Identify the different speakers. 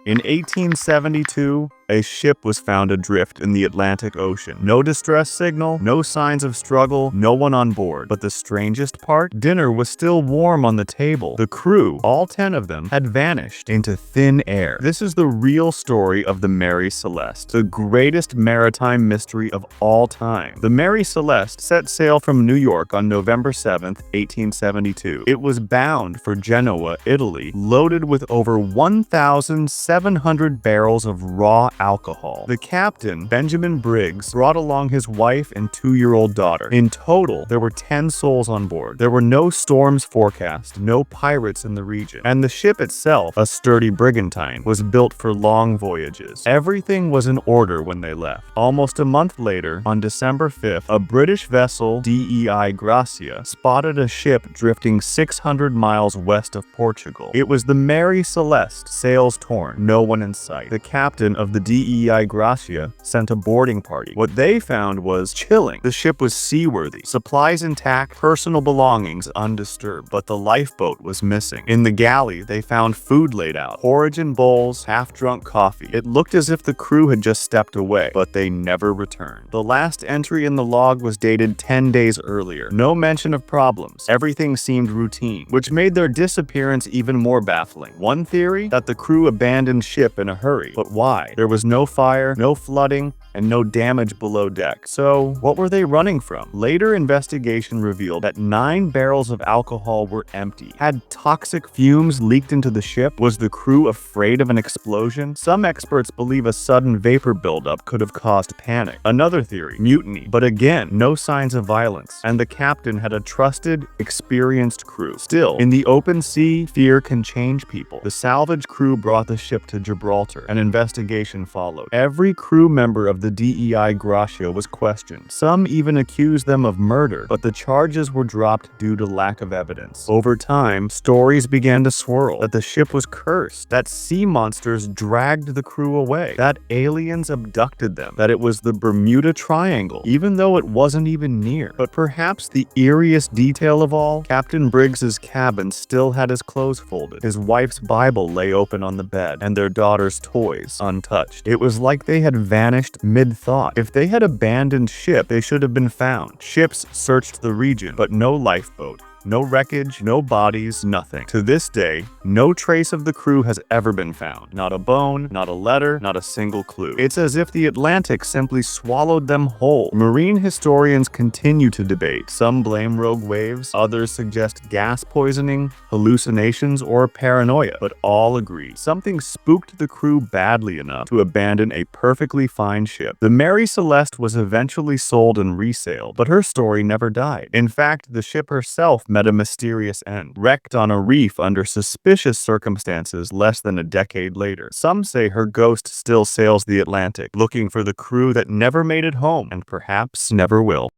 Speaker 1: In 1872, a ship was found adrift in the Atlantic Ocean. No distress signal, no signs of struggle, no one on board. But the strangest part? Dinner was still warm on the table. The crew, all 10 of them, had vanished into thin air. This is the real story of the Mary Celeste, the greatest maritime mystery of all time. The Mary Celeste set sail from New York on November 7th, 1872. It was bound for Genoa, Italy, loaded with over 1,700 barrels of raw alcohol. The captain, Benjamin Briggs, brought along his wife and 2-year-old daughter. In total, there were 10 souls on board. There were no storms forecast, no pirates in the region, and the ship itself, a sturdy brigantine, was built for long voyages. Everything was in order when they left. Almost a month later, on December 5th, a British vessel, DEI Gracia, spotted a ship drifting 600 miles west of Portugal. It was the Mary Celeste, sails torn, no one in sight. The captain of the DEI Gracia sent a boarding party. What they found was chilling. The ship was seaworthy, supplies intact, personal belongings undisturbed, but the lifeboat was missing. In the galley, they found food laid out, porridge in bowls, half-drunk coffee. It looked as if the crew had just stepped away, but they never returned. The last entry in the log was dated 10 days earlier. No mention of problems. Everything seemed routine, which made their disappearance even more baffling. One theory? That the crew abandoned ship in a hurry. But why? There was no fire, no flooding, and no damage below deck. So, what were they running from? Later investigation revealed that 9 barrels of alcohol were empty. Had toxic fumes leaked into the ship? Was the crew afraid of an explosion? Some experts believe a sudden vapor buildup could have caused panic. Another theory, mutiny. But again, no signs of violence. And the captain had a trusted, experienced crew. Still, in the open sea, fear can change people. The salvage crew brought the ship to Gibraltar. An investigation followed. Every crew member of the DEI Gracia was questioned. Some even accused them of murder, but the charges were dropped due to lack of evidence. Over time, stories began to swirl that the ship was cursed, that sea monsters dragged the crew away, that aliens abducted them, that it was the Bermuda Triangle, even though it wasn't even near. But perhaps the eeriest detail of all, Captain Briggs's cabin still had his clothes folded, his wife's Bible lay open on the bed, and their daughter's toys untouched. It was like they had vanished mid-thought. If they had abandoned ship, they should have been found. Ships searched the region, but no lifeboat. No wreckage, no bodies, nothing. To this day, no trace of the crew has ever been found. Not a bone, not a letter, not a single clue. It's as if the Atlantic simply swallowed them whole. Marine historians continue to debate. Some blame rogue waves, others suggest gas poisoning, hallucinations, or paranoia, but all agree something spooked the crew badly enough to abandon a perfectly fine ship. The Mary Celeste was eventually sold and resale, but her story never died. In fact, the ship herself met a mysterious end, wrecked on a reef under suspicious circumstances less than a decade later. Some say her ghost still sails the Atlantic, looking for the crew that never made it home and perhaps never will.